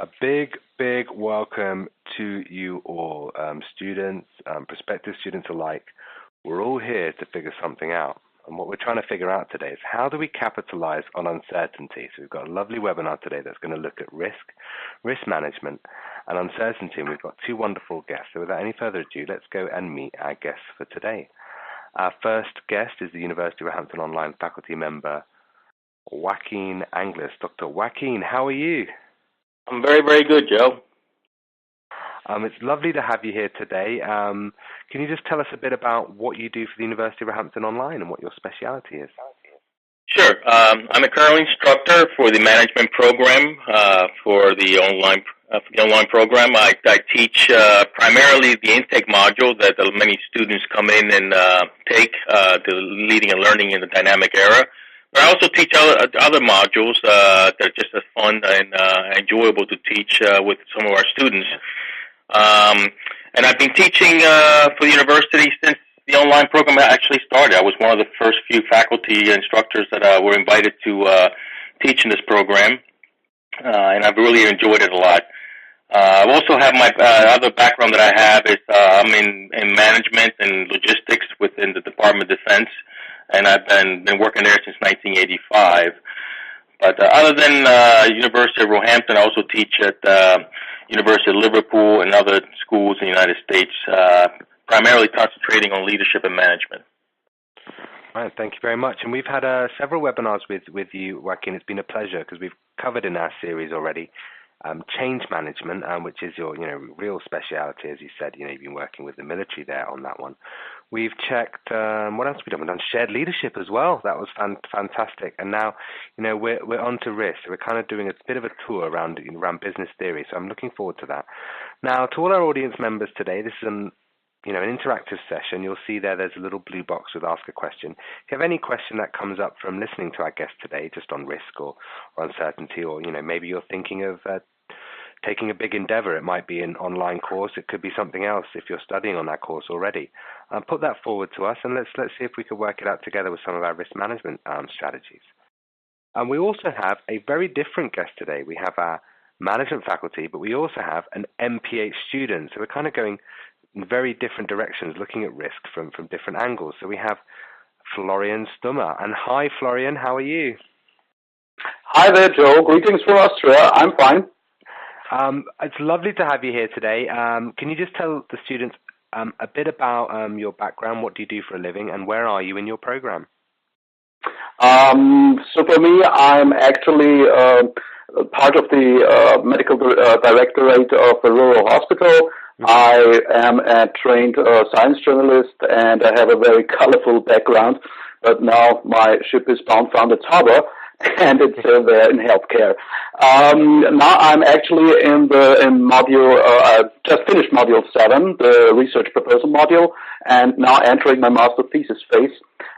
A big welcome to you all, students, prospective students alike. We're all here to figure something out. And what we're trying to figure out today is how do we capitalize on uncertainty? So we've got a lovely webinar today that's going to look at risk management, and uncertainty. And we've got two wonderful guests. So without any further ado, let's go and meet our guests for today. Our first guest is the University of Roehampton Online faculty member, Joaquin Angles. Dr. Joaquin, how are you? I'm very good, Joe. It's lovely to have you here today. Can you just tell us a bit about what you do for the University of Roehampton Online and what your speciality is? Sure. I'm a current instructor for the management program for the online program. I teach primarily the intake module that many students come in and take, the leading and learning in the dynamic era. But I also teach other modules that are just as fun and enjoyable to teach with some of our students. And I've been teaching for the university since the online program actually started. I was one of the first few faculty instructors that were invited to teach in this program, and I've really enjoyed it a lot. I also have my other background that I have is I'm in management and logistics within the Department of Defense, and I've been working there since 1985. But other than University of Roehampton, I also teach at University of Liverpool and other schools in the United States, primarily concentrating on leadership and management. All right, thank you very much. And we've had several webinars with you, Joaquin. It's been a pleasure because we've covered in our series already change management, which is your real speciality, as you said. You've been working with the military there on that one. We've checked what else we've done. We've done shared leadership as well. That was fantastic. And now we're on to risk. So we're kind of doing a bit of a tour around business theory. So I'm looking forward to that. Now, to all our audience members today, this is an interactive session. You'll see there's a little blue box with Ask a Question. If you have any question that comes up from listening to our guest today, just on risk or uncertainty, or maybe you're thinking of taking a big endeavor. It might be an online course. It could be something else if you're studying on that course already. Put that forward to us, and let's see if we could work it out together with some of our risk management strategies. And we also have a very different guest today. We have our management faculty, but we also have an MPH student. So we're kind of going in very different directions, looking at risk from different angles. So we have Florian Stummer. And hi, Florian, how are you? Hi there, Joe. Greetings from Austria. I'm fine. It's lovely to have you here today. Can you just tell the students a bit about your background? What do you do for a living, and where are you in your program? So for me, I'm actually part of the medical directorate of the rural hospital. I am a trained science journalist, and I have a very colorful background, but now my ship is bound for its harbor, and it's there in healthcare. Now I'm actually in module, I just finished module 7, the research proposal module, and now entering my master thesis phase.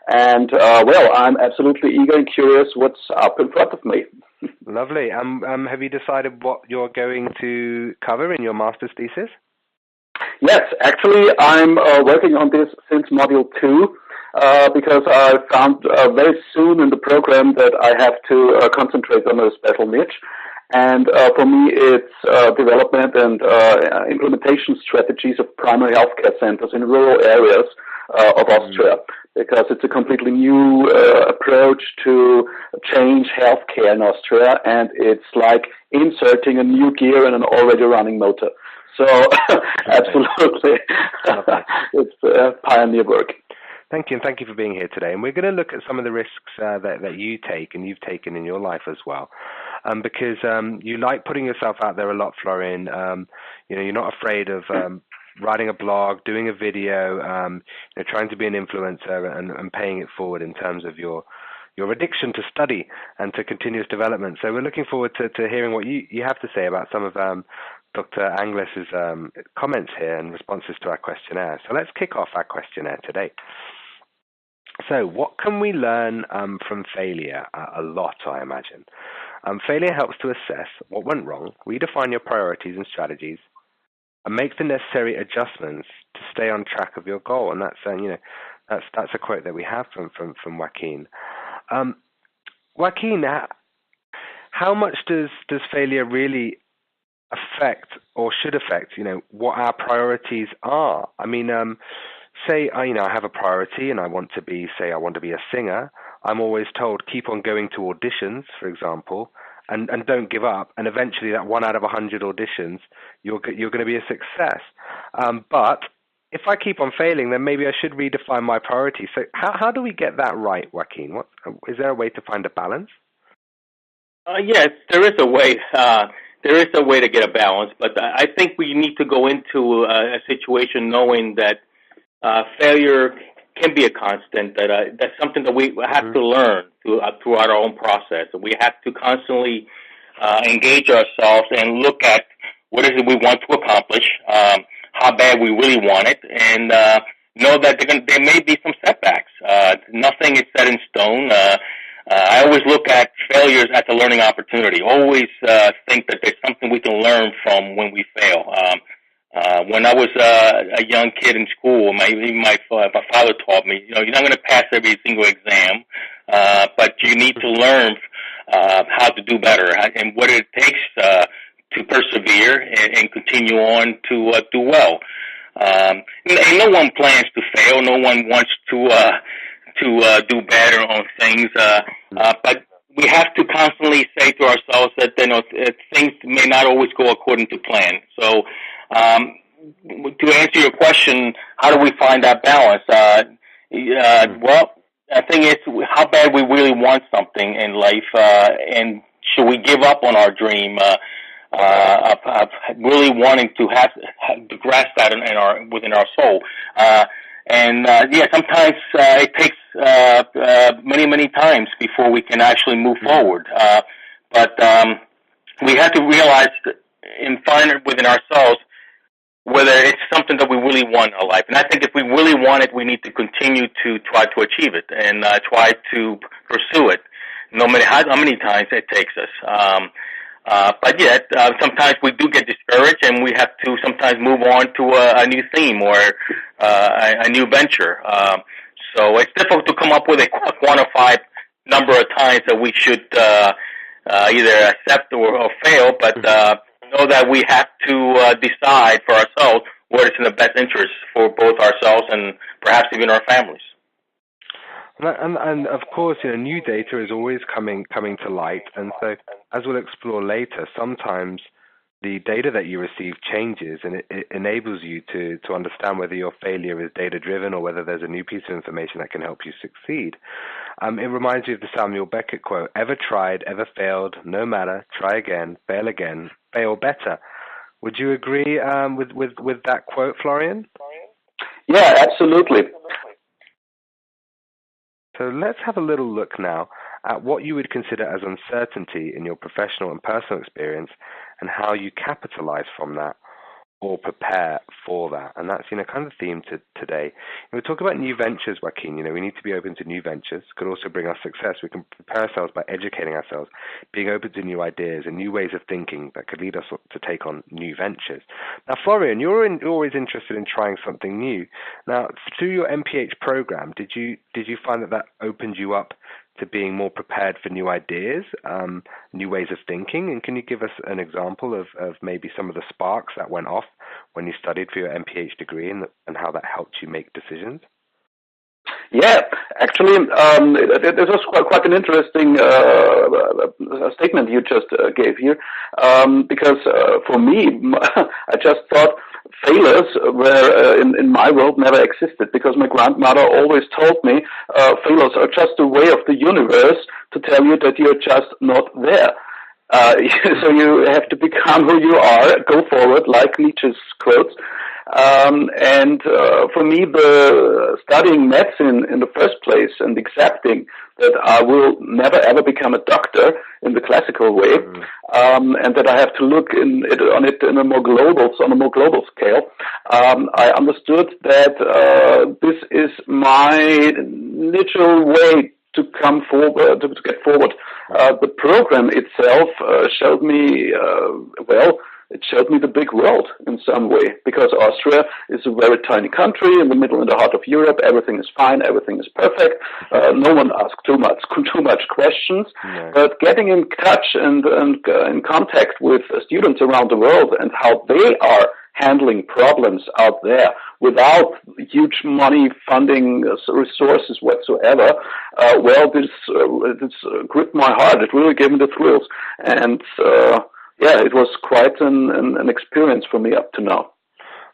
And I'm absolutely eager and curious what's up in front of me. Lovely. Have you decided what you're going to cover in your master's thesis? Yes, actually, I'm working on this since module 2. Because I found very soon in the program that I have to concentrate on a special niche. And for me, it's development and implementation strategies of primary healthcare centers in rural areas of Austria, because it's a completely new approach to change healthcare in Austria, and it's like inserting a new gear in an already running motor. So absolutely, it's pioneer work. Thank you, and thank you for being here today. And we're going to look at some of the risks that you take and you've taken in your life as well, because you like putting yourself out there a lot, Florian. You're not afraid of writing a blog, doing a video, trying to be an influencer and paying it forward in terms of your addiction to study and to continuous development. So we're looking forward to hearing what you have to say about some of Dr. Angles' comments here and responses to our questionnaire. So let's kick off our questionnaire today. So what can we learn from failure? A lot, I imagine. Failure helps to assess what went wrong, redefine your priorities and strategies, and make the necessary adjustments to stay on track of your goal. And that's a quote that we have from Joaquin. Joaquin, how much does failure really affect or should affect, what our priorities are. I mean, say, I have a priority and I want to be a singer. I'm always told, keep on going to auditions, for example, and don't give up. And eventually that 1 out of 100 auditions, you're going to be a success. But if I keep on failing, then maybe I should redefine my priorities. So how do we get that right, Joaquin? Is there a way to find a balance? Yes, there is a way. There is a way to get a balance, but I think we need to go into a situation knowing that failure can be a constant. That's something that we have to learn throughout our own process. We have to constantly engage ourselves and look at what is it we want to accomplish, how bad we really want it, and know that there may be some setbacks. Nothing is set in stone. I always look at failures as a learning opportunity. Always think that there's something we can learn from when we fail. When I was a young kid in school, my father taught me, you're not going to pass every single exam, but you need to learn how to do better and what it takes to persevere and continue on to do well. And no one plans to fail. No one wants to do better on things, but we have to constantly say to ourselves that things may not always go according to plan. So, to answer your question, how do we find that balance? Well, the thing is, how bad we really want something in life, and should we give up on our dream of really wanting to grasp that within our soul? Sometimes it takes many times before we can actually move forward. But we have to realize and find it within ourselves whether it's something that we really want in our life. And I think if we really want it, we need to continue to try to achieve it and try to pursue it, no matter how many times it takes us. But yet, sometimes we do get discouraged, and we have to sometimes move on to a new theme or a new venture. So it's difficult to come up with a quantified number of times that we should either accept or fail, but know that we have to decide for ourselves what is in the best interest for both ourselves and perhaps even our families. And of course, new data is always coming to light, and so as we'll explore later, sometimes the data that you receive changes, and it enables you to understand whether your failure is data-driven or whether there's a new piece of information that can help you succeed. It reminds me of the Samuel Beckett quote: "Ever tried, ever failed, no matter, try again, fail better." Would you agree with that quote, Florian? Yeah, absolutely. So let's have a little look now at what you would consider as uncertainty in your professional and personal experience and how you capitalize from that or prepare for that. And that's, kind of the theme today. We talk about new ventures, Joaquin. We need to be open to new ventures. Could also bring us success. We can prepare ourselves by educating ourselves, being open to new ideas and new ways of thinking that could lead us to take on new ventures. Now, Florian, you're always interested in trying something new. Now, through your MPH program, did you find that opened you up to being more prepared for new ideas, new ways of thinking? And can you give us an example of maybe some of the sparks that went off when you studied for your MPH degree and how that helped you make decisions? Yeah, actually, this was quite an interesting statement you just gave here, because for me, I just thought failures were in my world never existed, because my grandmother always told me failures are just a way of the universe to tell you that you're just not there. So you have to become who you are, go forward, like Nietzsche's quotes. And for me, the studying medicine in the first place and accepting that I will never ever become a doctor in the classical way, and that I have to look on it on a more global scale, I understood that this is my natural way to come forward, to get forward. The program itself showed me, it showed me the big world in some way, because Austria is a very tiny country in the heart of Europe. Everything is fine, everything is perfect. No one asks too much questions. No. But getting in touch and in contact with students around the world and how they are handling problems out there without huge money funding resources whatsoever, this gripped my heart. It really gave me the thrills, and it was quite an experience for me up to now.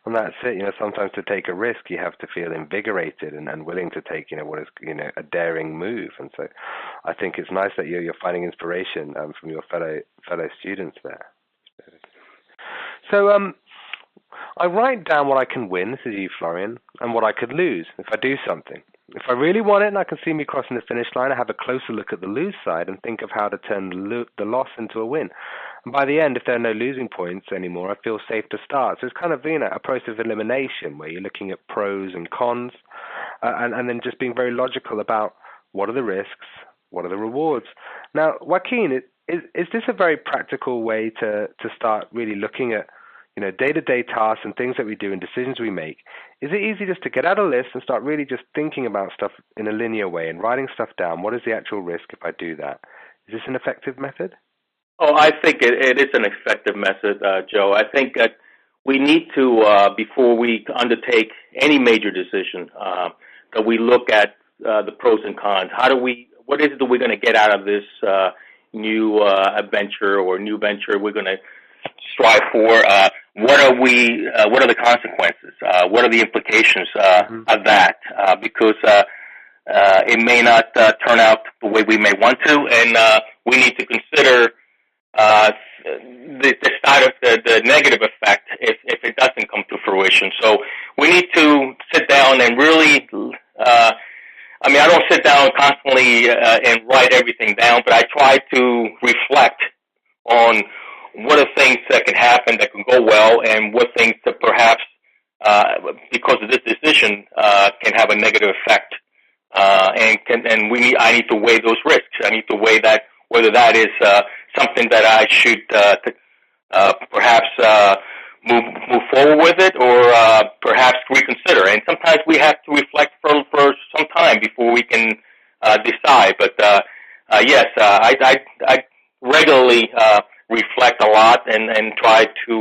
And that's it. Sometimes to take a risk, you have to feel invigorated and willing to take, what is, a daring move. And so, I think it's nice that you're finding inspiration from your fellow students there. So, I write down what I can win, this is you, Florian, and what I could lose if I do something. If I really want it and I can see me crossing the finish line, I have a closer look at the lose side and think of how to turn the loss into a win. And by the end, if there are no losing points anymore, I feel safe to start. So it's kind of a process of elimination where you're looking at pros and cons and then just being very logical about what are the risks, what are the rewards. Now, Joaquin, is this a very practical way to start really looking at day-to-day tasks and things that we do and decisions we make? Is it easy just to get out a list and start really just thinking about stuff in a linear way and writing stuff down? What is the actual risk if I do that? Is this an effective method? Oh, I think it is an effective method, Joe. I think that we need to, before we undertake any major decision, that we look at the pros and cons. What is it that we're going to get out of this new adventure or new venture we're going to strive for? What are the consequences? What are the implications of that? Because it may not turn out the way we may want to, and we need to consider the side of the negative effect if it doesn't come to fruition. So we need to sit down and really. I don't sit down constantly and write everything down, but I try to reflect on what are things that can happen that can go well, and what things that perhaps, because of this decision, can have a negative effect. I need to weigh those risks. I need to weigh that, whether that is something that I should perhaps move forward with it, or perhaps reconsider. And sometimes we have to reflect for some time before we can decide. But yes, I regularly reflect a lot and try to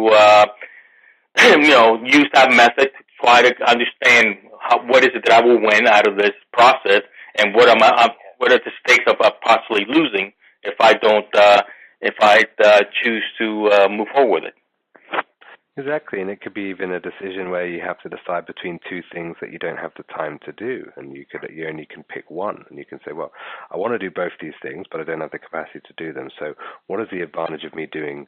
use that method to try to understand what is it that I will win out of this process, and what are the stakes of possibly losing if I choose to move forward with it. Exactly, and it could be even a decision where you have to decide between two things that you don't have the time to do, and you only can pick one, and you can say, well, I want to do both these things, but I don't have the capacity to do them. So, what is the advantage of me doing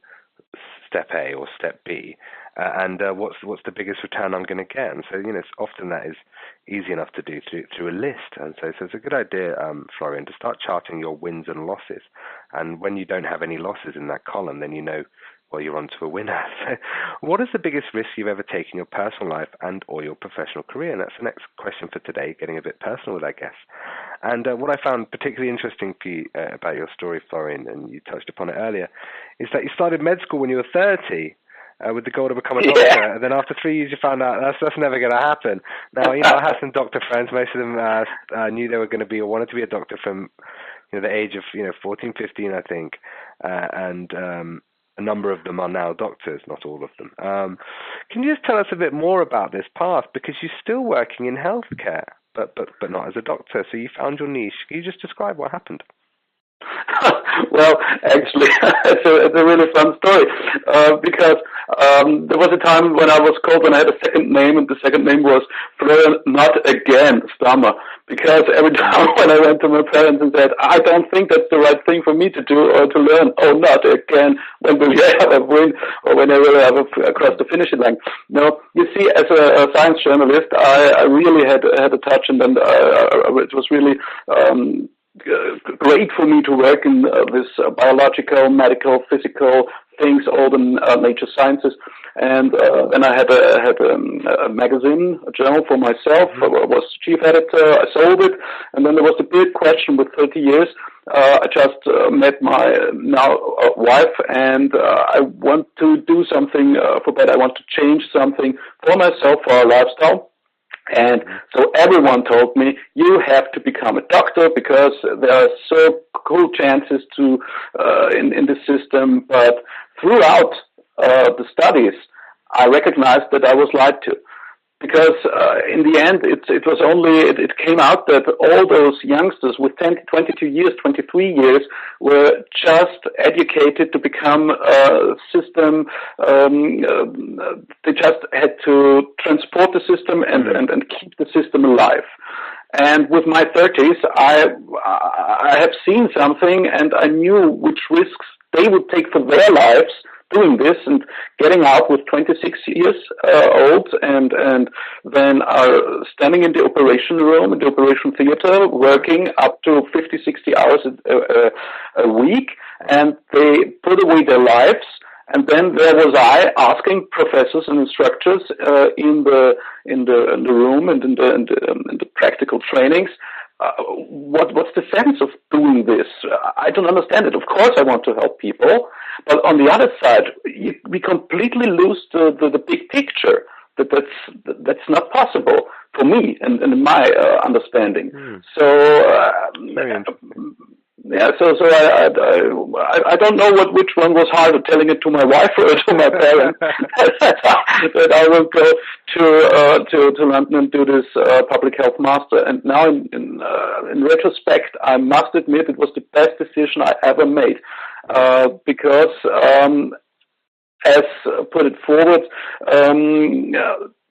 step A or step B, and what's the biggest return I'm going to get? And so, often that is easy enough to do through a list. And so it's a good idea, Florian, to start charting your wins and losses. And when you don't have any losses in that column, then well, you're on to a winner. So what is the biggest risk you've ever taken in your personal life and or your professional career? And that's the next question for today, getting a bit personal, I guess. And what I found particularly interesting for you, about your story, Florian, and you touched upon it earlier, is that you started med school when you were 30 with the goal to become a doctor. Yeah. And then after 3 years, you found out that's never going to happen. Now, I had some doctor friends. Most of them knew they were going to be or wanted to be a doctor from the age of 14, 15, I think. A number of them are now doctors, not all of them. Can you just tell us a bit more about this path? Because you're still working in healthcare, but not as a doctor. So you found your niche. Can you just describe what happened? Well, actually, it's a really fun story, because there was a time when I was called, when I had a second name, and the second name was Florian, not again, Stummer, because every time when I went to my parents and said, I don't think that's the right thing for me to do or to learn, oh, not again, when will I have a win, or when I will have across the finishing line. No, you see, as a science journalist, I really had a touch, and then it was really great for me to work in this biological, medical, physical things, all the nature sciences. And then I had a magazine, a journal for myself. I was chief editor. I sold it. And then there was the big question with 30 years, I just met my now wife, and I want to do something for that. I want to change something for myself, for our lifestyle. And so everyone told me, you have to become a doctor because there are so cool chances to in the system. But throughout the studies, I recognized that I was lied to. Because in the end, it came out that all those youngsters with 22 years, 23 years were just educated to become a system. They just had to transport the system and keep the system alive. And with my 30s, I have seen something, and I knew which risks they would take for their lives doing this and getting out with 26 years old, and then are standing in the operation room, in the operation theater, working up to 50, 60 hours a week, and they put away their lives. And then there was I asking professors and instructors in the room and in the practical trainings, what's the sense of doing this? I don't understand it. Of course, I want to help people, but on the other side, we completely lose the big picture. That's not possible for me and in my understanding. Yeah, so I don't know which one was harder, telling it to my wife or to my parents that I will go to London and do this public health master. And now in retrospect, I must admit it was the best decision I ever made, because as put it forward,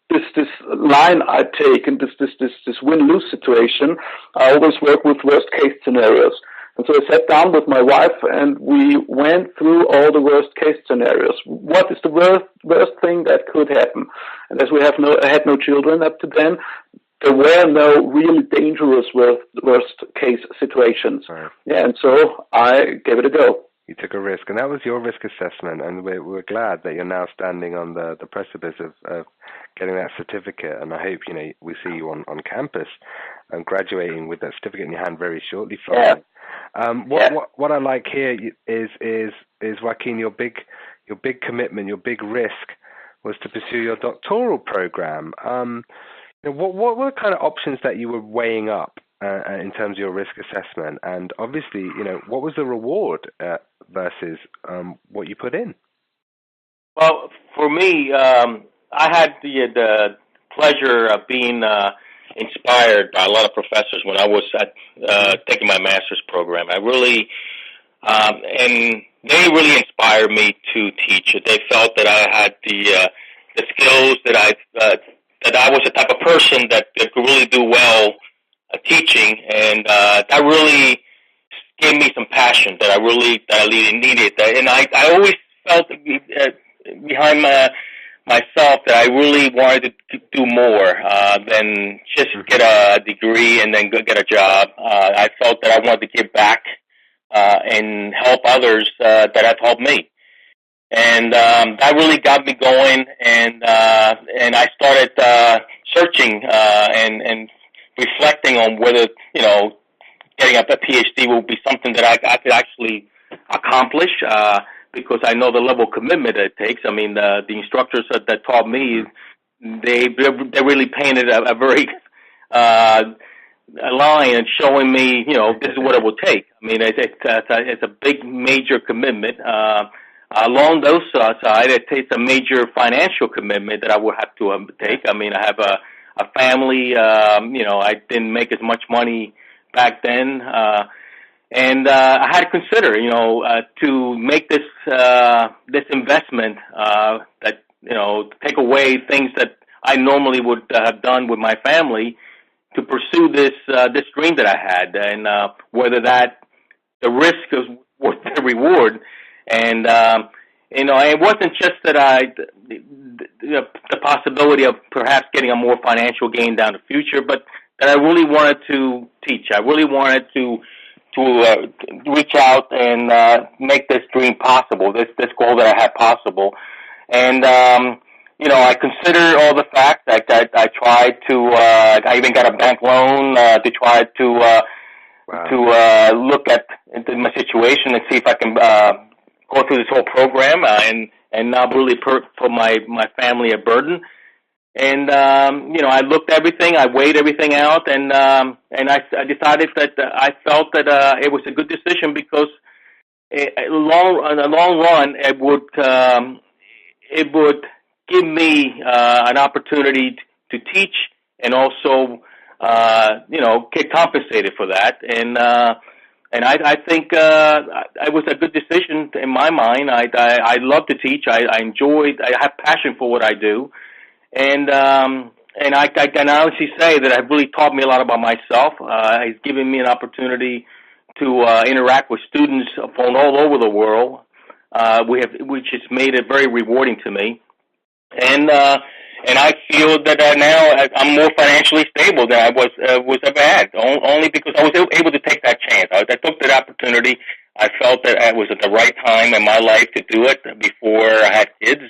this line I take and this win-lose situation, I always work with worst case scenarios. And so I sat down with my wife and we went through all the worst case scenarios. What is the worst thing that could happen? And as we had no children up to then, there were no really dangerous worst case situations. Right. Yeah, and so I gave it a go. You took a risk, and that was your risk assessment, and we're glad that you're now standing on the precipice of getting that certificate, and I hope we see you on campus and graduating with that certificate in your hand very shortly, Florian. Yeah. What I like here is Joaquin, your big commitment, your big risk was to pursue your doctoral program. What were the kind of options that you were weighing up in terms of your risk assessment, and obviously, what was the reward versus what you put in? Well, for me, I had the pleasure of being inspired by a lot of professors when I was taking my master's program. I really, and they really inspired me to teach. They felt that I had the skills, that I was the type of person that could really do well teaching, and that really gave me some passion that I really needed. And I always felt behind myself that I really wanted to do more than just get a degree and then go get a job. I felt that I wanted to give back and help others that have helped me. And that really got me going, and I started searching and reflecting on whether, getting up a PhD will be something that I could actually accomplish, because I know the level of commitment it takes. I mean, the instructors that taught me, they really painted a very a line and showing me, this is what it will take. I mean, it's a big, major commitment. Along those side, it takes a major financial commitment that I would have to take. I mean, I have a family. I didn't make as much money back then, and I had to consider, to make this investment that take away things that I normally would have done with my family to pursue this dream that I had, and whether that the risk is worth the reward. And it wasn't just that the possibility of perhaps getting a more financial gain down the future, but that I really wanted to teach. I really wanted to reach out and make this dream possible, this goal that I had possible. And I consider all the facts. I tried to. I even got a bank loan to try to Wow. to look at into my situation and see if I can go through this whole program and not really put my family a burden. And I looked everything, I weighed everything out, and I decided that I felt that it was a good decision because in the long run it would give me an opportunity to teach and also get compensated for that. And I think it was a good decision in my mind. I love to teach. I have passion for what I do. And I can honestly say that it really taught me a lot about myself. It's given me an opportunity to interact with students from all over the world, which has made it very rewarding to me. And I feel that now I'm more financially stable than I was ever had, only because I was able to take that chance. I took that opportunity. I felt that it was at the right time in my life to do it before I had kids.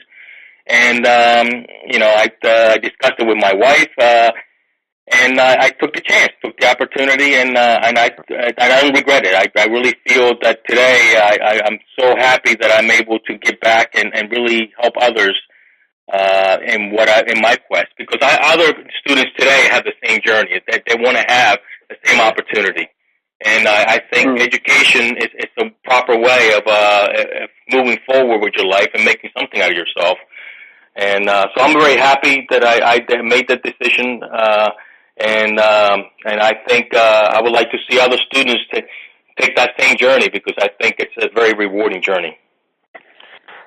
And I discussed it with my wife, and I took the chance, took the opportunity, and I don't regret it. I really feel that today I'm so happy that I'm able to give back and really help others in my quest, because other students today have the same journey. They want to have the same opportunity, and I think education is the proper way of moving forward with your life and making something out of yourself. And so I'm very happy that I made that decision, and I think I would like to see other students take that same journey, because I think it's a very rewarding journey.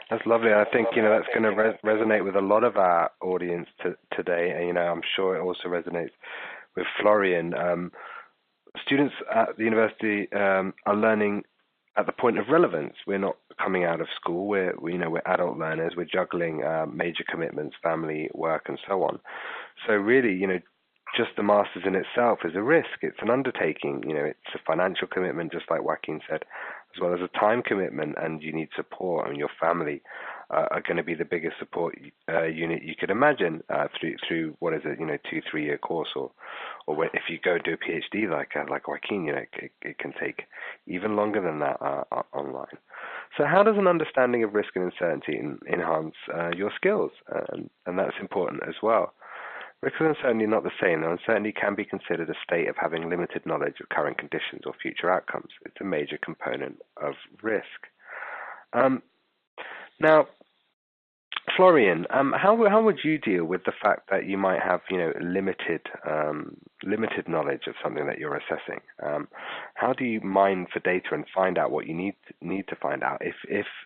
That's lovely. I think that's going to resonate with a lot of our audience today, and I'm sure it also resonates with Florian. Students at the university are learning at the point of relevance. We're not coming out of school. We're adult learners. We're juggling major commitments, family, work, and so on. So really, just the master's in itself is a risk. It's an undertaking. It's a financial commitment, just like Joaquin said, as well as a time commitment, and you need support, and your family are going to be the biggest support unit you could imagine through what is it, 2-3 year course, or if you go do a PhD like Joaquin, it can take even longer than that online. So how does an understanding of risk and uncertainty enhance your skills? And that's important as well. Risk and uncertainty are not the same. Uncertainty can be considered a state of having limited knowledge of current conditions or future outcomes. It's a major component of risk. Now, Florian, how would you deal with the fact that you might have limited knowledge of something that you're assessing? How do you mine for data and find out what you need to find out if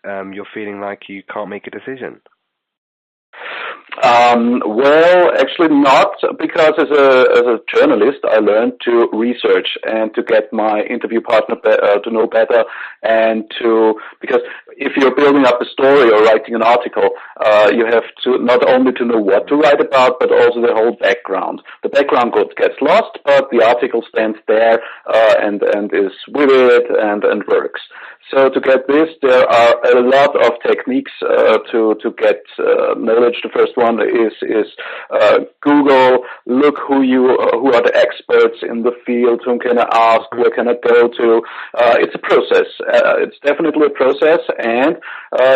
you're feeling like you can't make a decision? Well, actually not, because as a journalist, I learned to research and to get my interview partner to know better, and because if you're building up a story or writing an article, you have to not only to know what to write about, but also the whole background. The background gets lost, but the article stands there and is vivid and works. So to get this, there are a lot of techniques to get knowledge. The first one is Google. Look who are the experts in the field. Whom can I ask? Where can I go to? It's a process. It's definitely a process, and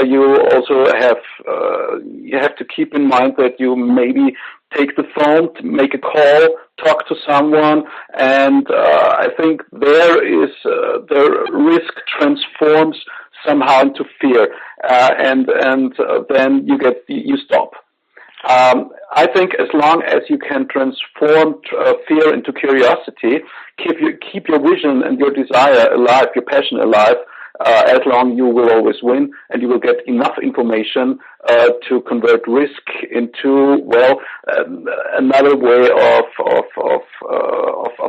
you also have to keep in mind that you maybe take the phone, make a call, talk to someone, and I think the risk transforms somehow into fear, and then you stop. I think as long as you can transform fear into curiosity, keep your vision and your desire alive, your passion alive, as long you will always win, and you will get enough information to convert risk into another way of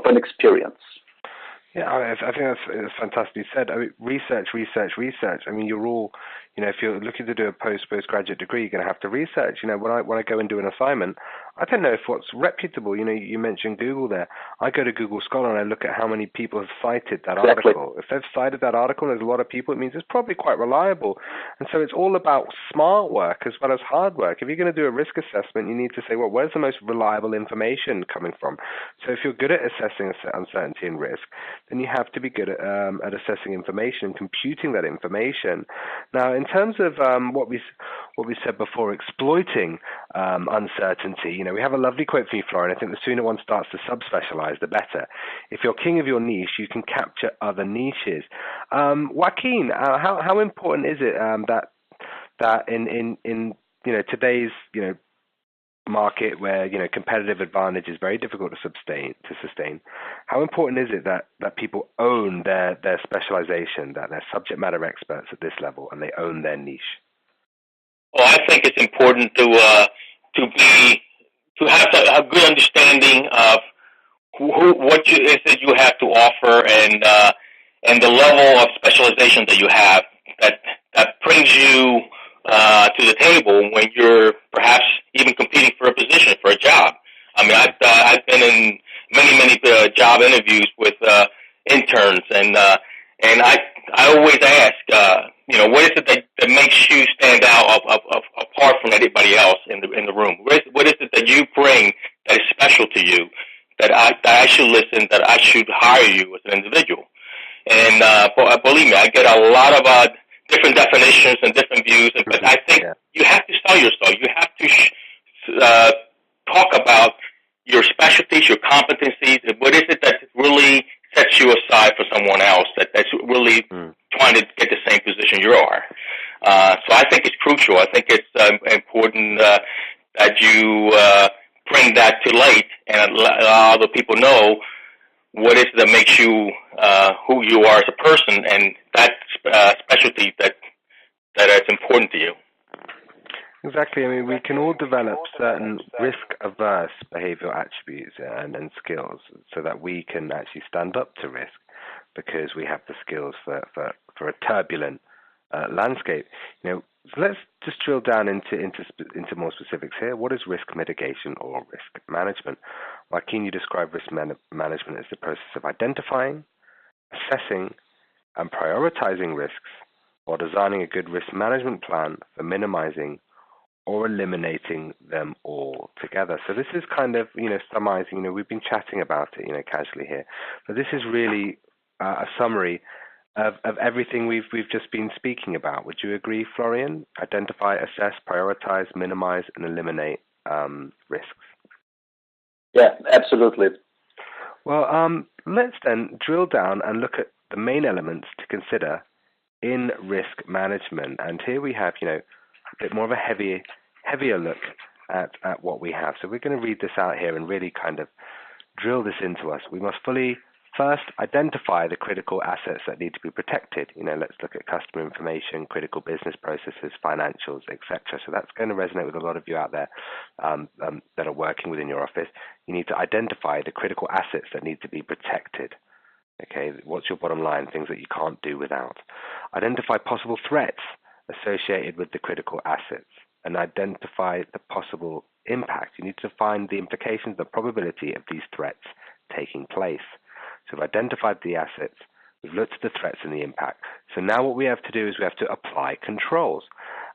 an experience. Yeah, I think that's fantastically said. I mean, research. I mean, you're all, if you're looking to do a postgraduate degree, you're going to have to research. When I go and do an assignment, I don't know if what's reputable. You mentioned Google there. I go to Google Scholar and I look at how many people have cited that article. If they've cited that article, and there's a lot of people, it means it's probably quite reliable. And so it's all about smart work as well as hard work. If you're going to do a risk assessment, you need to say, well, where's the most reliable information coming from? So if you're good at assessing uncertainty and risk, then you have to be good at assessing information and computing that information. Now, in terms of what we said before, exploiting uncertainty, we have a lovely quote from you, Florian. I think the sooner one starts to subspecialize, the better. If you're king of your niche, you can capture other niches. Joaquin, how important is it that in today's market where competitive advantage is very difficult to sustain, how important is it that people own their specialization, that they're subject matter experts at this level and they own their niche? Well, I think it's important to have a good understanding of what is it you have to offer, and the level of specialization that you have that brings you to the table when you're perhaps even competing for a position, for a job. I mean, I've been in many job interviews with interns, and I always ask, what is it that makes you stand out apart from anybody else in the room? What is it that you bring that is special to you, that I should listen, that I should hire you as an individual? And believe me, I get a lot of different definitions and different views, but I think you have to sell yourself. You have to talk about your specialties, your competencies, and what is it that really sets you aside for someone else that's really trying to get the same position you are. So I think it's crucial. I think it's important that you bring that to light and allow other people know what is it that makes you who you are as a person, and that specialty that is important to you. Exactly. I mean, we can all develop certain risk-averse behavioral attributes and skills so that we can actually stand up to risk because we have the skills for a turbulent landscape. So let's just drill down into more specifics here. What is risk mitigation or risk management? Joaquin, you describe risk management as the process of identifying, assessing, and prioritizing risks while designing a good risk management plan for minimizing or eliminating them all together. So this is kind of, summarizing, we've been chatting about it, casually here, but this is really a summary of everything we've just been speaking about. Would you agree, Florian? Identify, assess, prioritize, minimize, and eliminate risks. Yeah, absolutely. Well, let's then drill down and look at the main elements to consider in risk management. And here we have, a bit more of a heavier look at what we have. So we're going to read this out here and really kind of drill this into us. We must fully first identify the critical assets that need to be protected. Let's look at customer information, critical business processes, financials, etc. So that's going to resonate with a lot of you out there that are working within your office. You need to identify the critical assets that need to be protected. Okay, what's your bottom line? Things that you can't do without. Identify possible threats associated with the critical assets and identify the possible impact. You need to find the implications, the probability of these threats taking place. So we've identified the assets, we've looked at the threats and the impact. So now what we have to do is we have to apply controls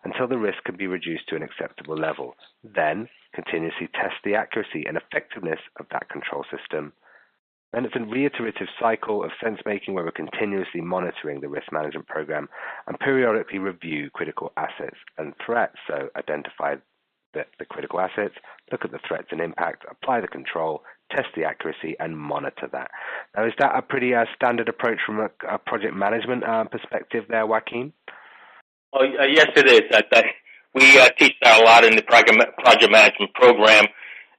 until the risk can be reduced to an acceptable level. Then continuously test the accuracy and effectiveness of that control system. Then it's a reiterative cycle of sense-making where we're continuously monitoring the risk management program and periodically review critical assets and threats. So identify the critical assets, look at the threats and impact, apply the control, test the accuracy, and monitor that. Now, is that a pretty standard approach from a project management perspective there, Joaquin? Oh, yes, it is. We teach that a lot in the project management program.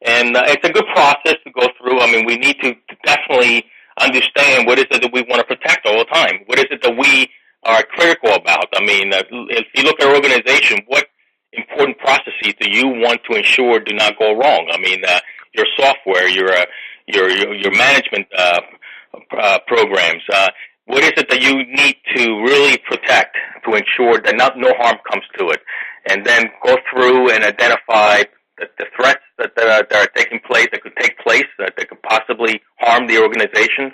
And it's a good process to go through. I mean, we need to definitely understand what is it that we want to protect all the time. What is it that we are critical about? I mean, if you look at our organization, what important processes do you want to ensure do not go wrong? I mean, your software, your management programs. What is it that you need to really protect to ensure that no harm comes to it? And then go through and identify the threats that are taking place, that could take place, that could possibly harm the organization.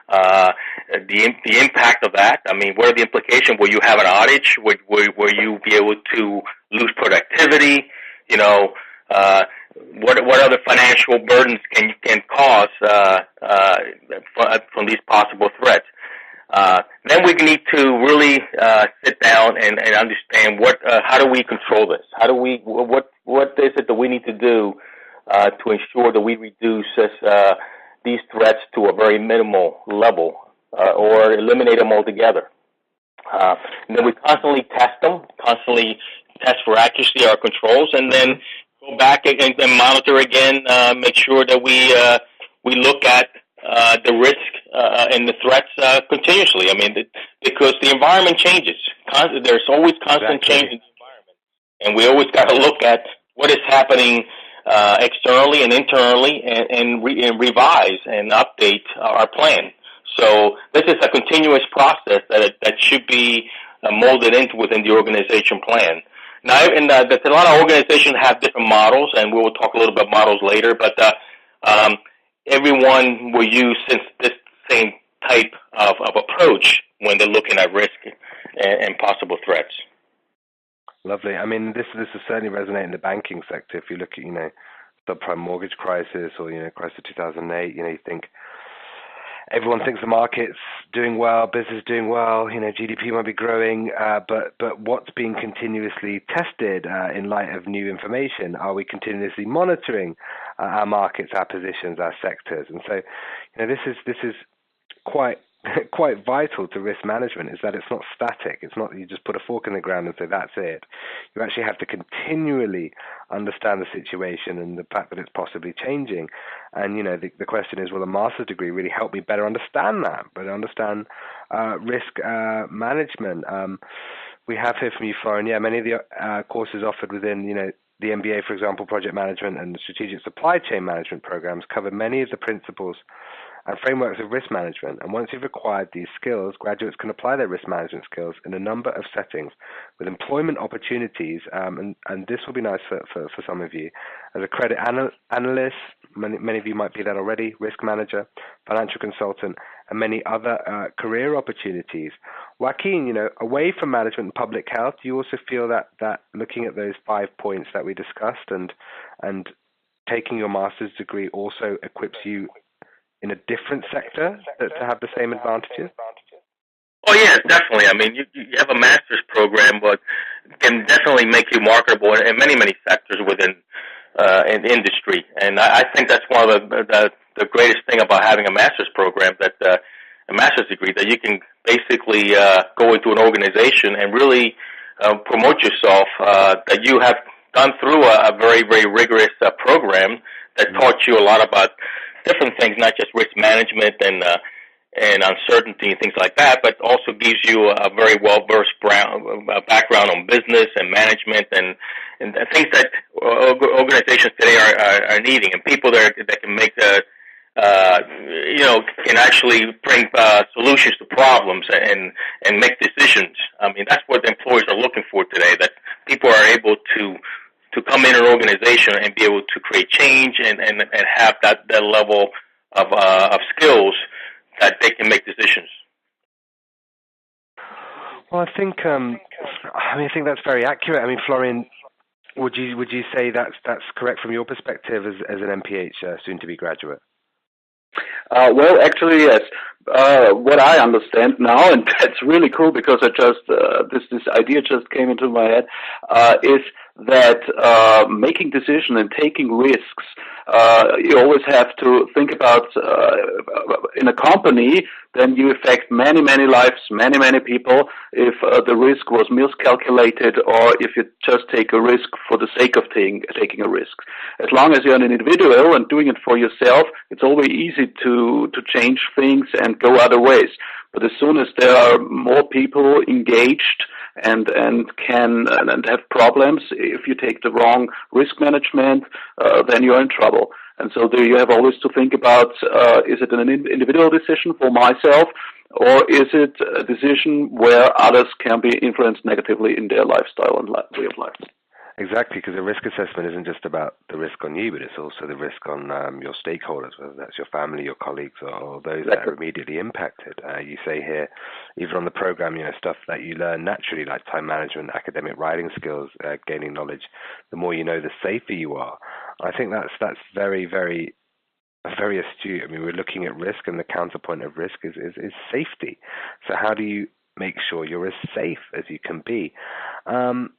The impact of that. I mean, what are the implications? Will you have an outage? Will you be able to lose productivity? You know, what other financial burdens can cause from these possible threats? Then we need to really sit down and understand how do we control this? What is it that we need to do to ensure that we reduce these threats to a very minimal level or eliminate them altogether? And then we constantly test for accuracy our controls, and then go back and monitor again, make sure that we look at the risk and the threats continuously. I mean, because the environment changes. There's always constant change in the environment. And we always got to look at what is happening externally and internally and revise and update our plan. So this is a continuous process that should be molded into within the organization plan. Now, there's a lot of organizations have different models, and we will talk a little bit about models later, but everyone will use this same type of approach when they're looking at risk and possible threats. Lovely. I mean, this will certainly resonate in the banking sector. If you look at, subprime mortgage crisis or, crisis of 2008, you think everyone thinks the market's doing well, business is doing well, GDP might be growing, but what's being continuously tested in light of new information? Are we continuously monitoring our markets, our positions, our sectors? And so, this is quite vital to risk management, is that it's not static. It's not you just put a fork in the ground and say that's it. You actually have to continually understand the situation and the fact that it's possibly changing. And the question is, will a master's degree really help me better understand that, better understand risk management? We have here from you, Florian. Yeah, many of the courses offered within the MBA, for example, project management and the strategic supply chain management programs cover many of the principles and frameworks of risk management. And once you've acquired these skills, graduates can apply their risk management skills in a number of settings with employment opportunities. And this will be nice for some of you. As a credit analyst, many of you might be that already, risk manager, financial consultant, and many other career opportunities. Joaquin, away from management and public health, do you also feel that looking at those 5 points that we discussed and taking your master's degree also equips you in a different sector to have the same advantages? Oh, yes, definitely. I mean, you have a master's program, but can definitely make you marketable in many, many sectors within in industry. And I think that's one of the greatest thing about having a master's program, that a master's degree, that you can basically go into an organization and really promote yourself, that you have gone through a very, very rigorous program that taught you a lot about different things, not just risk management and uncertainty and things like that, but also gives you a very well-versed background on business and management and things that organizations today are needing, and people that can make can actually bring solutions to problems and make decisions. I mean, that's what employers are looking for today, that people are able to come in an organization and be able to create change and have that level of skills that they can make decisions. Well, I think that's very accurate. I mean, Florian, would you say that's correct from your perspective as an MPH soon-to-be graduate? Well, actually, yes. What I understand now, and that's really cool because I just this idea just came into my head, is that making decisions and taking risks, you always have to think about in a company, then you affect many, many lives, many, many people if the risk was miscalculated or if you just take a risk for the sake of taking a risk. As long as you're an individual and doing it for yourself, it's always easy to change things and go other ways. But as soon as there are more people engaged and have problems, if you take the wrong risk management, then you're in trouble. And so you have always to think about, is it an individual decision for myself, or is it a decision where others can be influenced negatively in their lifestyle and way of life? Exactly, because a risk assessment isn't just about the risk on you, but it's also the risk on your stakeholders, whether that's your family, your colleagues, or those that are immediately impacted. You say here, even on the program, stuff that you learn naturally, like time management, academic writing skills, gaining knowledge. The more you know, the safer you are. I think that's very, very, very astute. I mean, we're looking at risk, and the counterpoint of risk is safety. So how do you make sure you're as safe as you can be?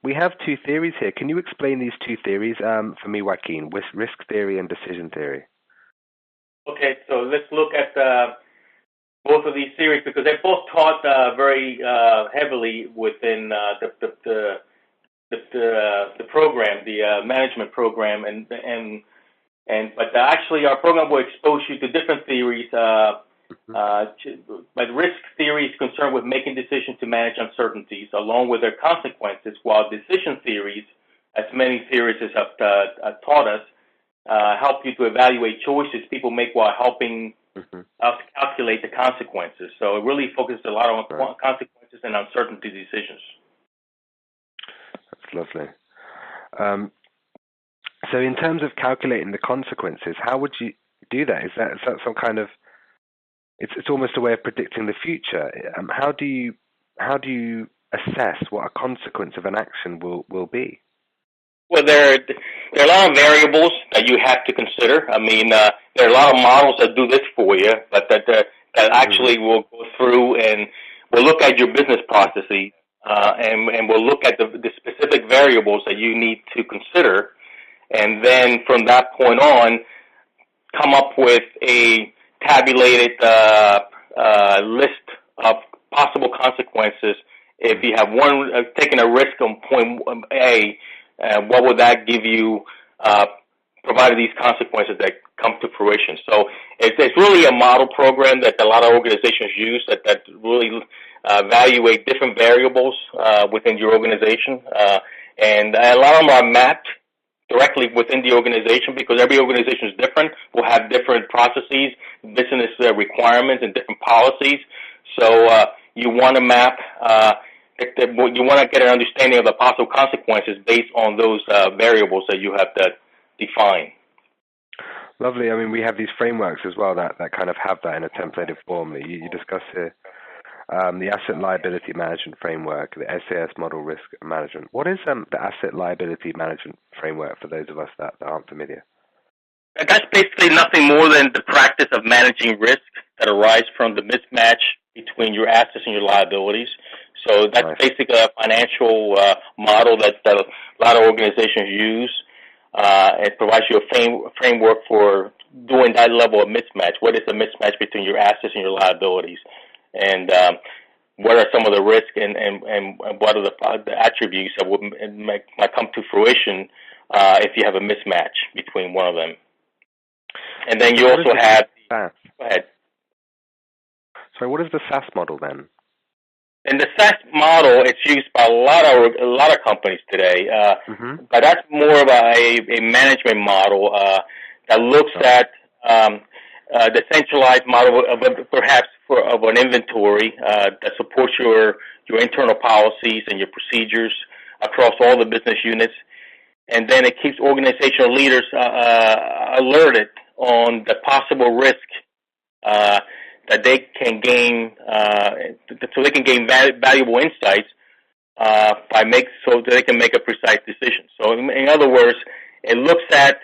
We have two theories here. Can you explain these two theories for me, Joaquin? Risk theory and decision theory. Okay, so let's look at both of these theories because they're both taught very heavily within the program, the management program, but actually our program will expose you to different theories. But risk theory is concerned with making decisions to manage uncertainties along with their consequences, while decision theories, as many theorists have taught us, help you to evaluate choices people make while helping us calculate the consequences. So it really focuses a lot on consequences and uncertainty decisions. That's lovely. So in terms of calculating the consequences, how would you do that? Is that some kind of it's almost a way of predicting the future. How do you assess what a consequence of an action will be? Well, there are a lot of variables that you have to consider. I mean, there are a lot of models that do this for you, but that actually will go through and will look at your business processes and will look at the specific variables that you need to consider, and then from that point on, come up with a tabulated list of possible consequences. If you have taken a risk on point A, what would that give you, provided these consequences that come to fruition? So it's really a model program that a lot of organizations use that really evaluate different variables within your organization, and a lot of them are mapped directly within the organization because every organization is different, will have different processes, business requirements, and different policies. So you want to map, you want to get an understanding of the possible consequences based on those variables that you have to define. Lovely. I mean, we have these frameworks as well that kind of have that in a templated form. You discuss here the asset liability management framework, the SAS model risk management. What is the asset liability management framework for those of us that aren't familiar? That's basically nothing more than the practice of managing risk that arise from the mismatch between your assets and your liabilities. So that's basically a financial model that a lot of organizations use. It provides you a framework for doing that level of mismatch. What is the mismatch between your assets and your liabilities? And what are some of the risks and what are the attributes that might come to fruition if you have a mismatch between one of them? And then you also have... Go ahead. So what is the SAS model then? And the SAS model, it's used by a lot of companies today, but that's more of a management model that looks at the centralized model of perhaps of an inventory that supports your internal policies and your procedures across all the business units, and then it keeps organizational leaders alerted on the possible risk that they can gain, so they can gain valuable insights so that they can make a precise decision. So, in other words, it looks at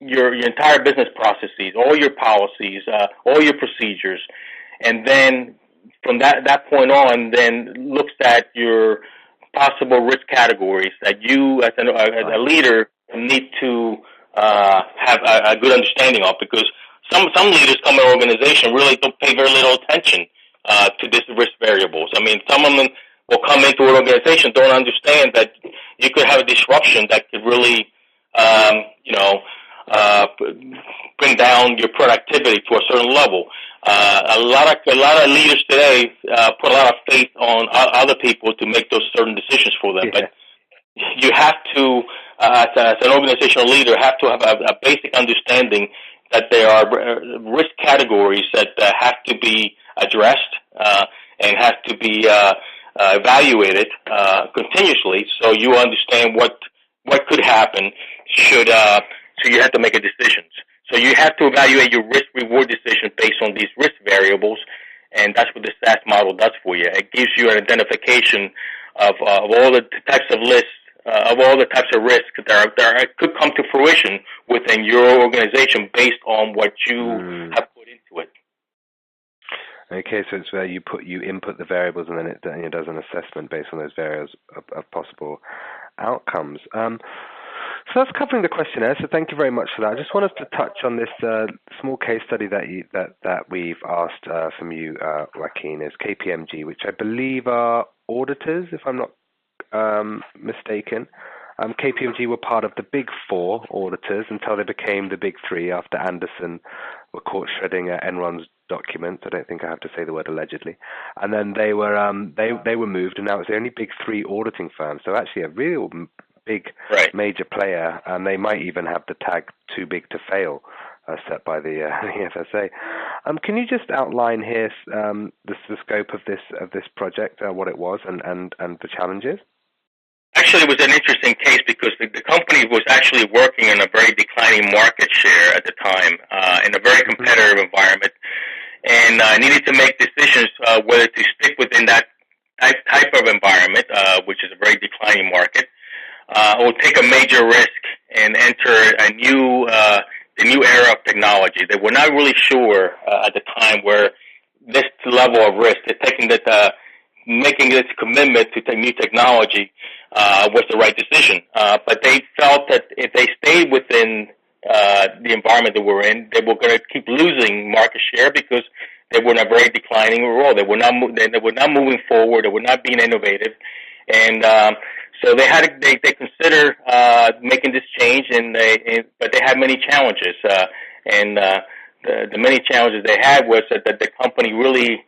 your entire business processes, all your policies, all your procedures, and then from that point on, then looks at your possible risk categories that you, as a leader, need to have a good understanding of, because some leaders come in an organization really don't pay very little attention to these risk variables. I mean, some of them will come into an organization, don't understand that you could have a disruption that could really, bring down your productivity to a certain level. A lot of leaders today put a lot of faith on other people to make those certain decisions for them, but you have to, as an organizational leader, have to have a basic understanding that there are risk categories that have to be addressed and have to be evaluated continuously, so you understand what could happen should so you have to make a decision. So you have to evaluate your risk-reward decision based on these risk variables, and that's what the SAS model does for you. It gives you an identification of all the types of lists, of all the types of risks that could come to fruition within your organization based on what you have put into it. Okay, so it's where you input the variables, and then it does an assessment based on those variables of possible outcomes. So that's covering the questionnaire. So thank you very much for that. I just wanted to touch on this small case study that we've asked from you, Joaquin, is KPMG, which I believe are auditors, if I'm not mistaken. KPMG were part of the Big Four auditors until they became the Big Three after Anderson were caught shredding Enron's documents. I don't think I have to say the word allegedly. And then they were moved, and now it's the only Big Three auditing firm. So actually a real big major player, and they might even have the tag "too big to fail" set by the FSA. Can you just outline here the scope of this project, what it was, and the challenges? Actually, it was an interesting case because the company was actually working in a very declining market share at the time, in a very competitive environment, and needed to make decisions whether to stick within that type of environment, which is a very declining market, or take a major risk and enter the new era of technology. They were not really sure at the time where this level of risk, making this commitment to new technology was the right decision. But they felt that if they stayed within the environment that we're in, they were going to keep losing market share because they were in a very declining role. They were not moving forward. They were not being innovative, and so they consider making this change, but they had many challenges. And the many challenges they had was that the company really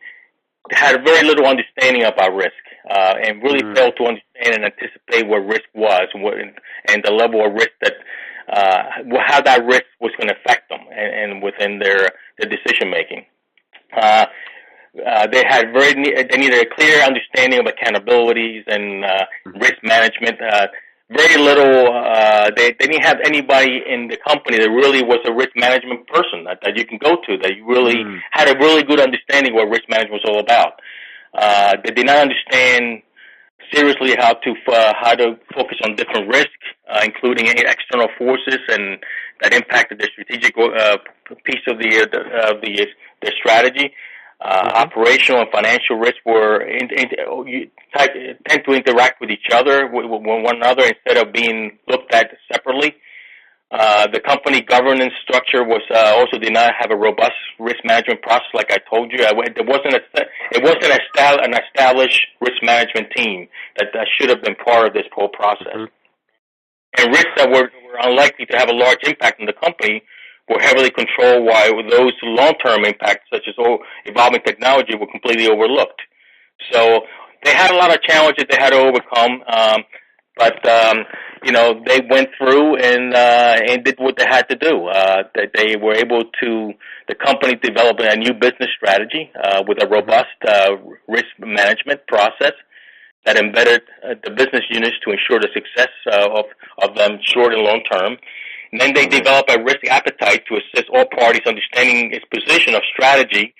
had very little understanding about risk, and really failed to understand and anticipate what risk was, and the level of risk that how that risk was going to affect them, and within their decision making. They needed a clear understanding of accountabilities and risk management. Very little. They didn't have anybody in the company that really was a risk management person that you can go to, that you really had a really good understanding of what risk management was all about. They did not understand seriously how to focus on different risks, including any external forces, and that impacted the strategic piece of the strategy. Operational and financial risks tend to interact with each other, with one another, instead of being looked at separately. The company governance structure also did not have a robust risk management process, like I told you. It wasn't an established risk management team that should have been part of this whole process. And risks that were unlikely to have a large impact on the company were heavily controlled, while those long-term impacts, such as evolving technology, were completely overlooked. So they had a lot of challenges they had to overcome, but they went through and did what they had to do. That they were able to, the company developed a new business strategy with a robust risk management process that embedded the business units to ensure the success of them short and long term. And then they develop a risk appetite to assist all parties understanding its position of strategy,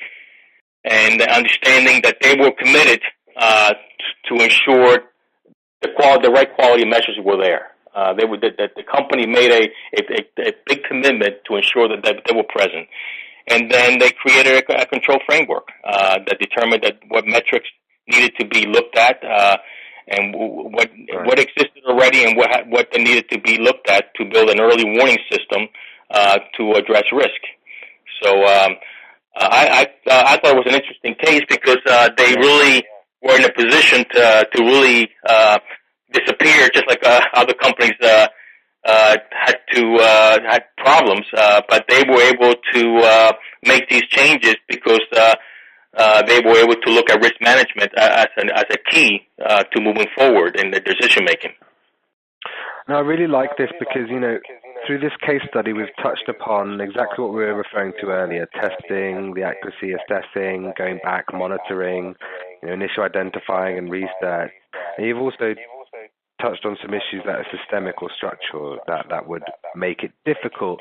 and understanding that they were committed to ensure the right quality measures were there. The company made a big commitment to ensure that they were present. And then they created a control framework that determined that what metrics needed to be looked at, and what existed already, and what they needed to be looked at to build an early warning system to address risk. So I thought it was an interesting case because they really were in a position to really disappear, just like other companies had problems, but they were able to make these changes because they were able to look at risk management as a key to moving forward in the decision making. Now, I really like this because, through this case study, we've touched upon exactly what we were referring to earlier: testing, the accuracy assessing, going back, monitoring, initial identifying and research. And you've also touched on some issues that are systemic or structural that would make it difficult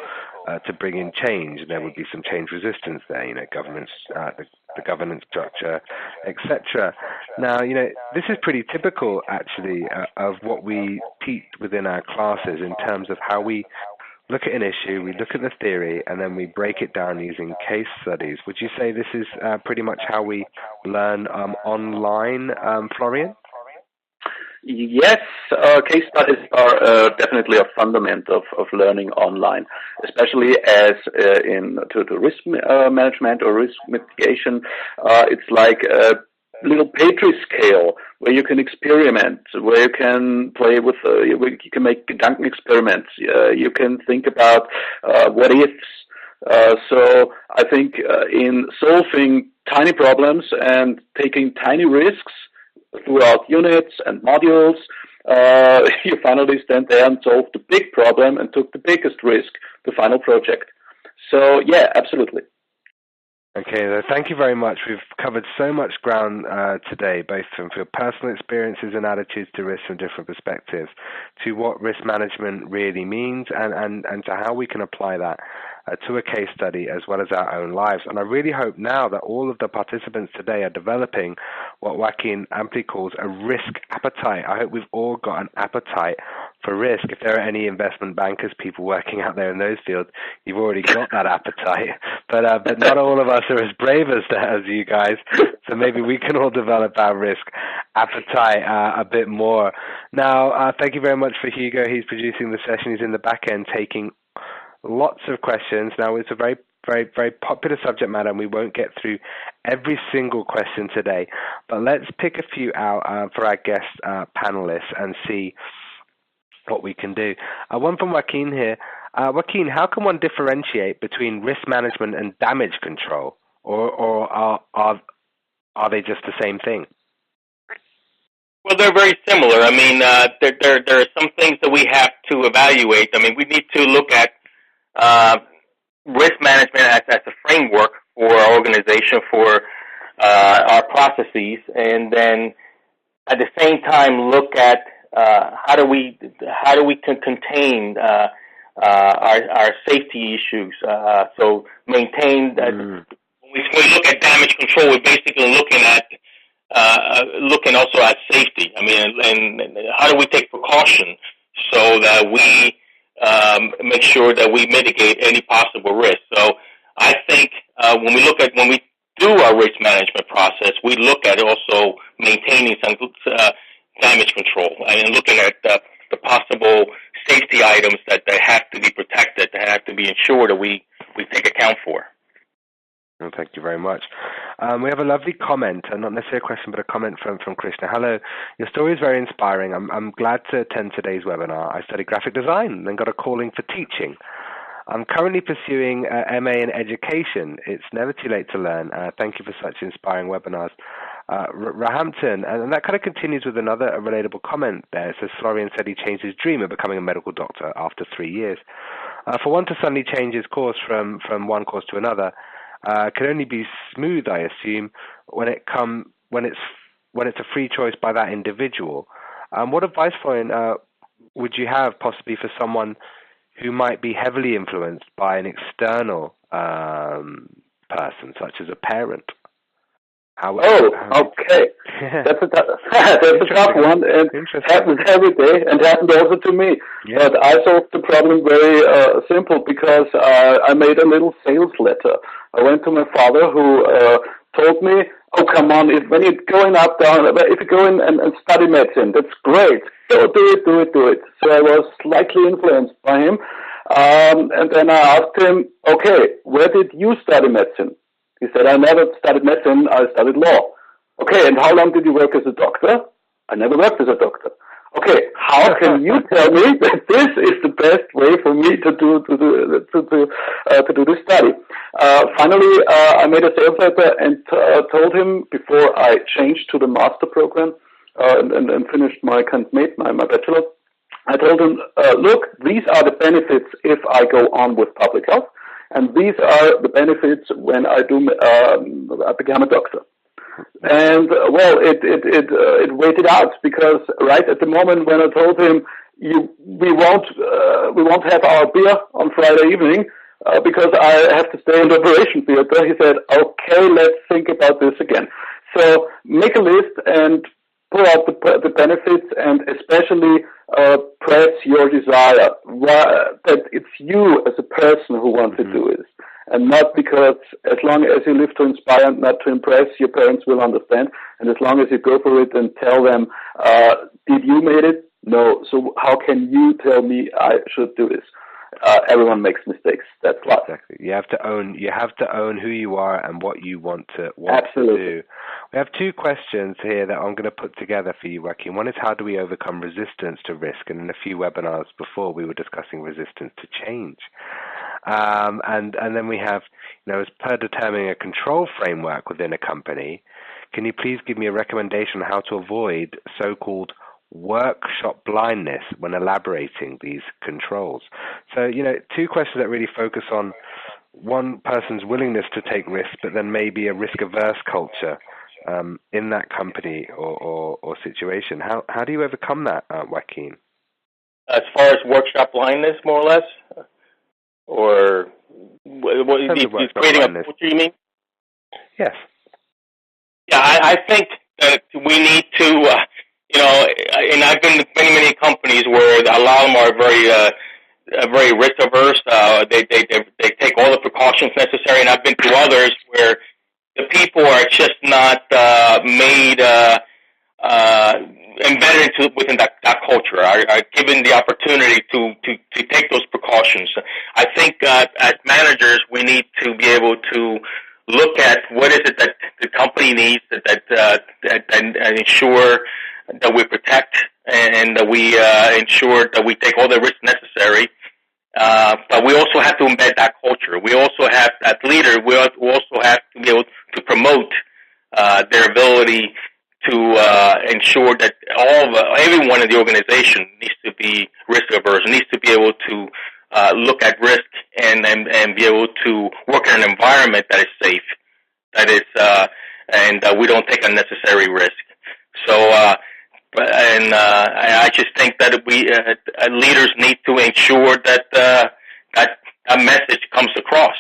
to bring in change. There would be some change resistance there, governments, the governance structure, etc. Now, this is pretty typical, actually, of what we teach within our classes in terms of how we look at an issue, we look at the theory, and then we break it down using case studies. Would you say this is pretty much how we learn online, Florian? Yes, case studies are definitely a fundament of learning online, especially as to risk management or risk mitigation. It's like a little Petri scale where you can experiment, where you can play with, where you can make Gedanken experiments. You can think about what ifs. So I think in solving tiny problems and taking tiny risks throughout units and modules, you finally stand there and solve the big problem and took the biggest risk, the final project. So yeah, absolutely. Okay, thank you very much. We've covered so much ground today, both from your personal experiences and attitudes to risk from different perspectives, to what risk management really means, and to how we can apply that to a case study as well as our own lives. And I really hope now that all of the participants today are developing what Joaquin aptly calls a risk appetite. I hope we've all got an appetite for risk. If there are any investment bankers, people working out there in those fields, you've already got that appetite. But not all of us are as brave as you guys. So maybe we can all develop our risk appetite a bit more. Now, thank you very much for Hugo. He's producing the session. He's in the back end taking lots of questions. Now, it's a very, very, very popular subject matter, and we won't get through every single question today. But let's pick a few out for our guest panelists and see what we can do. One from Joaquin here. Joaquin, how can one differentiate between risk management and damage control, or are they just the same thing? Well, they're very similar. I mean, there are some things that we have to evaluate. I mean, we need to look at risk management as a framework for our organization, for our processes, and then at the same time look at how do we contain our safety issues. So maintain. When we look at damage control, we're basically looking also at safety. I mean, and how do we take precaution so that we make sure that we mitigate any possible risk. So I think when we do our risk management process, we look at also maintaining some damage control and looking at the possible safety items that have to be protected, that have to be ensured that we take account for. Well, thank you very much. We have a lovely comment, not necessarily a question, but a comment from Krishna. Hello, your story is very inspiring. I'm glad to attend today's webinar. I studied graphic design and then got a calling for teaching. I'm currently pursuing MA in education. It's never too late to learn. Thank you for such inspiring webinars. Roehampton, and that kind of continues with another relatable comment there. It says Florian said he changed his dream of becoming a medical doctor after 3 years. For one to suddenly change his course from one course to another, can only be smooth, I assume, when it's a free choice by that individual. What advice, Florian, would you have possibly for someone who might be heavily influenced by an external person, such as a parent? Okay. That's a tough one, and happens every day, and happened also to me. Yeah. But I solved the problem very simple, because I made a little sales letter. I went to my father, who told me, "Oh, come on! When you're going up, down, if you go in and study medicine, that's great. Go do it." So I was slightly influenced by him, and then I asked him, "Okay, where did you study medicine?" He said, "I never studied medicine, I studied law." "Okay, and how long did you work as a doctor?" "I never worked as a doctor." "Okay, how can you tell me that this is the best way for me to do this study?" Finally, I made a sales letter and told him, before I changed to the master program and finished my bachelor, I told him, "Look, these are the benefits if I go on with public health. And these are the benefits when I become a doctor." And well, it waited out, because right at the moment when I told him we won't have our beer on Friday evening because I have to stay in the operation theater, he said, okay, let's think about this again. So make a list and pull out the benefits, and especially press your desire that it's you as a person who wants to do this. And not because, as long as you live to inspire and not to impress, your parents will understand. And as long as you go for it and tell them, did you made it? No. So how can you tell me I should do this? Everyone makes mistakes. That's life. Exactly. You have to own who you are and what you want to do. We have two questions here that I'm going to put together for you, Joaquin. One is, how do we overcome resistance to risk? And in a few webinars before, we were discussing resistance to change. And then we have, as per determining a control framework within a company, can you please give me a recommendation on how to avoid so-called workshop blindness when elaborating these controls? So, two questions that really focus on one person's willingness to take risks, but then maybe a risk-averse culture in that company or situation. How do you overcome that, Joaquin? As far as workshop blindness, more or less? Or what creating a culture, you mean? Yes. Yeah, I think that we need to, and I've been to many companies where a lot of them are very risk averse. They take all the precautions necessary, and I've been to others where the people are just not made embedded within that culture, are given the opportunity to take those precautions. I think as managers, we need to be able to look at what is it that the company needs and ensure that we protect and that we ensure that we take all the risks necessary. But we also have to embed that culture. We also have, as leaders, we also have to be able to promote their ability to ensure that everyone in the organization needs to be risk averse, needs to be able to look at risk and be able to work in an environment that is safe, that is, and we don't take unnecessary risk. So, I just think that we leaders need to ensure that that message comes across.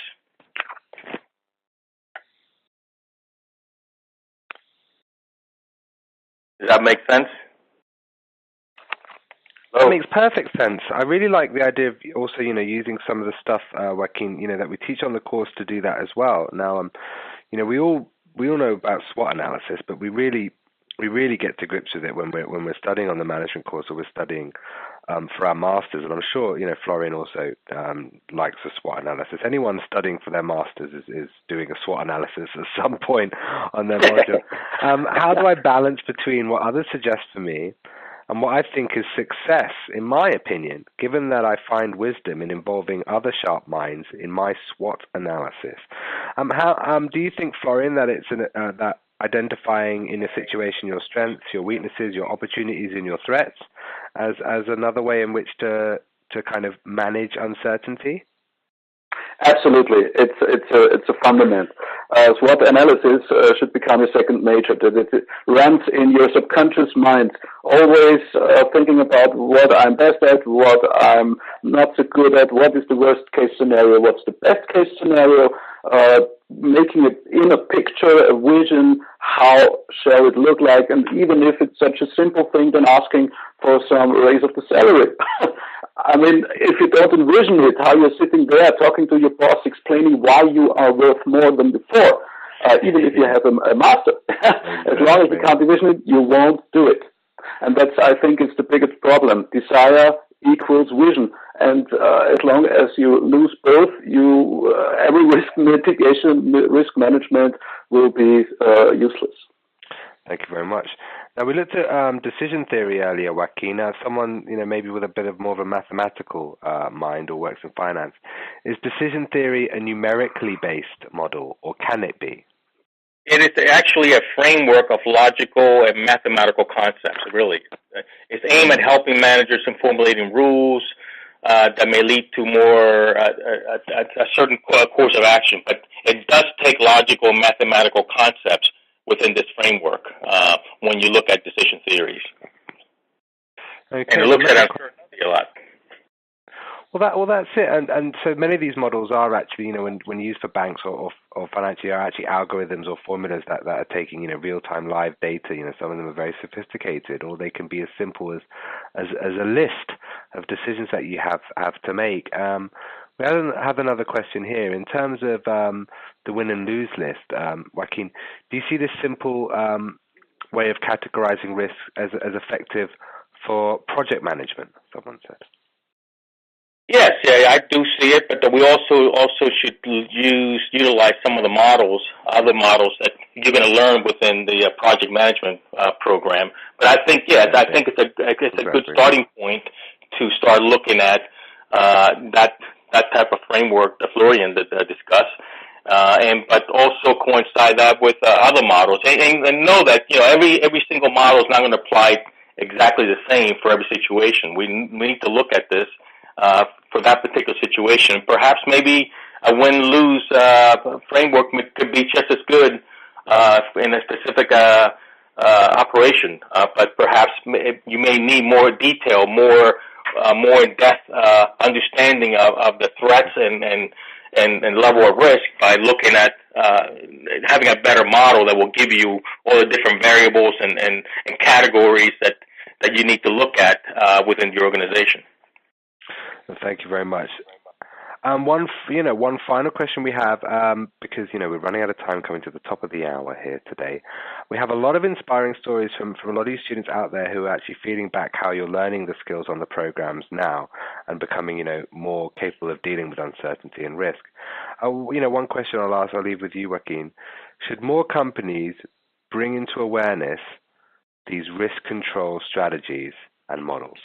Does that make sense? That makes perfect sense. I really like the idea of also, using some of the stuff, Joaquin, that we teach on the course to do that as well. Now, we all know about SWOT analysis, but we really get to grips with it when we're studying on the management course, or we're studying for our masters. And I'm sure, Florian also likes a SWOT analysis. Anyone studying for their masters is doing a SWOT analysis at some point on their module. How do I balance between what others suggest for me and what I think is success, in my opinion, given that I find wisdom in involving other sharp minds in my SWOT analysis? How do you think, Florian, that it's that identifying in a situation your strengths, your weaknesses, your opportunities, and your threats as another way in which to kind of manage uncertainty? Absolutely, it's a fundament. SWOT analysis should become a second nature. That it runs in your subconscious mind, always thinking about what I'm best at, what I'm not so good at, what is the worst case scenario, what's the best case scenario, making it in a picture, a vision, how shall it look like, and even if it's such a simple thing, then asking for some raise of the salary. I mean, if you don't envision it, how you're sitting there talking to your boss, explaining why you are worth more than before, even if you have a master. As long as you can't envision it, you won't do it. And that's, I think, is the biggest problem. Desire equals vision. And as long as you lose both, every risk mitigation, risk management will be useless. Thank you very much. Now, we looked at decision theory earlier, Joaquin. Now, someone, maybe with a bit of more of a mathematical mind or works in finance, is decision theory a numerically based model, or can it be? It is actually a framework of logical and mathematical concepts, really. It's aimed at helping managers in formulating rules that may lead to more a certain course of action, but it does take logical and mathematical concepts within this framework when you look at decision theories. Okay. And it looks at uncertainty a lot. Well, that's it. And so many of these models are actually, when used for banks or financially, are actually algorithms or formulas that are taking, real-time live data. Some of them are very sophisticated, or they can be as simple as a list of decisions that you have to make. We have another question here. In terms of the win and lose list, Joaquin, do you see this simple way of categorizing risks as effective for project management? Someone said. Yes, yeah, I do see it, but we also should utilize some of the other models that you're going to learn within the project management program. But I think, I think it's a good starting point to start looking at that type of framework that Florian discussed, but also coincide that with other models, and know that every single model is not going to apply exactly the same for every situation. We need to look at this for that particular situation. Perhaps maybe a win-lose framework could be just as good in a specific operation, but perhaps you may need more detail, more in-depth understanding of the threats and level of risk by looking at having a better model that will give you all the different variables and categories that you need to look at within your organization. Thank you very much. One final question we have, because we're running out of time, coming to the top of the hour here today. We have a lot of inspiring stories from a lot of you students out there who are actually feeding back how you're learning the skills on the programs now and becoming more capable of dealing with uncertainty and risk. One question I'll leave with you, Joaquin. Should more companies bring into awareness these risk control strategies and models?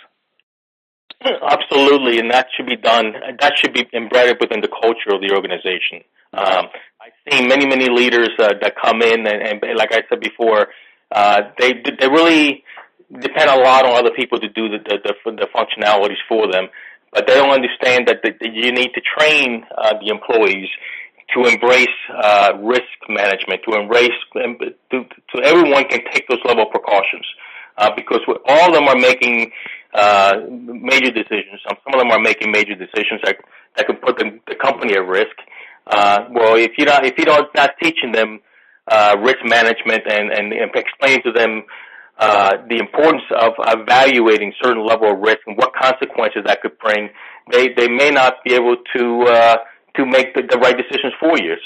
Absolutely, and that should be done. That should be embedded within the culture of the organization. I've seen many leaders that come in, and like I said before, they really depend a lot on other people to do the functionalities for them. But they don't understand that you need to train the employees to embrace risk management, to embrace so everyone can take those level of precautions. Because all of them are making major decisions. Some of them are making major decisions that could put the company at risk. Well, if you're not teaching them risk management and explaining to them the importance of evaluating certain level of risk and what consequences that could bring, they may not be able to make the right decisions for you.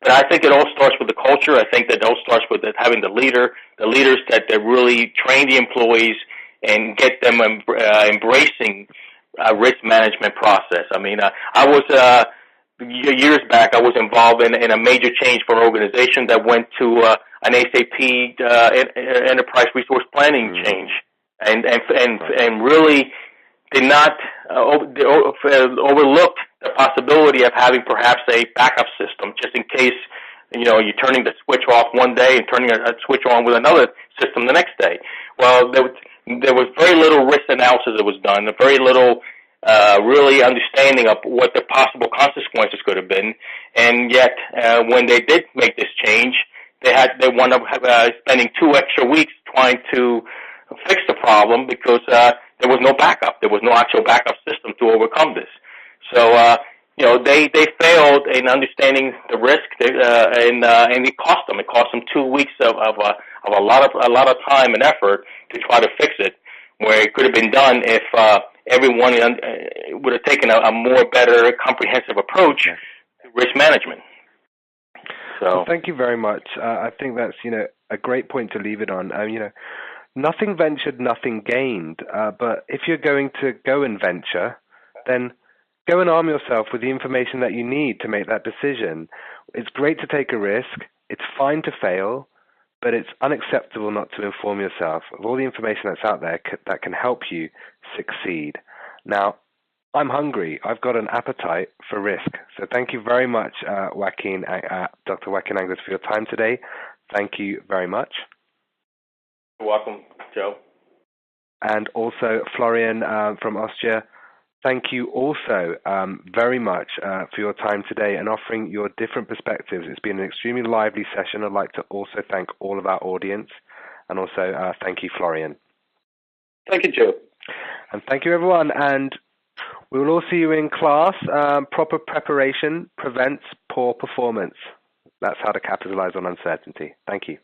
But I think it all starts with the culture. I think that it all starts with having the leaders that really train the employees and get them embracing a risk management process. I mean, I was years back. I was involved in a major change for an organization that went to an SAP enterprise resource planning change, and really did not overlook the possibility of having perhaps a backup system just in case you're turning the switch off one day and turning a switch on with another system the next day. Well, there was very little risk analysis that was done, very little really understanding of what the possible consequences could have been, and yet when they did make this change, they wound up spending 2 extra weeks trying to fix the problem because there was no backup. There was no actual backup system to overcome this. So they failed in understanding the risk, and it cost them. It cost them 2 weeks of a lot of time and effort to try to fix it, where it could have been done if everyone would have taken a more better comprehensive approach to risk management. So well, thank you very much. I think that's a great point to leave it on. Nothing ventured, nothing gained. But if you're going to go and venture, then go and arm yourself with the information that you need to make that decision. It's great to take a risk. It's fine to fail, but it's unacceptable not to inform yourself of all the information that's out there that can help you succeed. Now, I'm hungry. I've got an appetite for risk. So thank you very much, Dr. Joaquin Angles, for your time today. Thank you very much. You're welcome, Joe. And also Florian from Austria. thank you also very much for your time today and offering your different perspectives. It's been an extremely lively session. I'd like to also thank all of our audience, and also thank you, Florian. Thank you, Joe. And thank you, everyone. And we will all see you in class. Proper preparation prevents poor performance. That's how to capitalize on uncertainty. Thank you.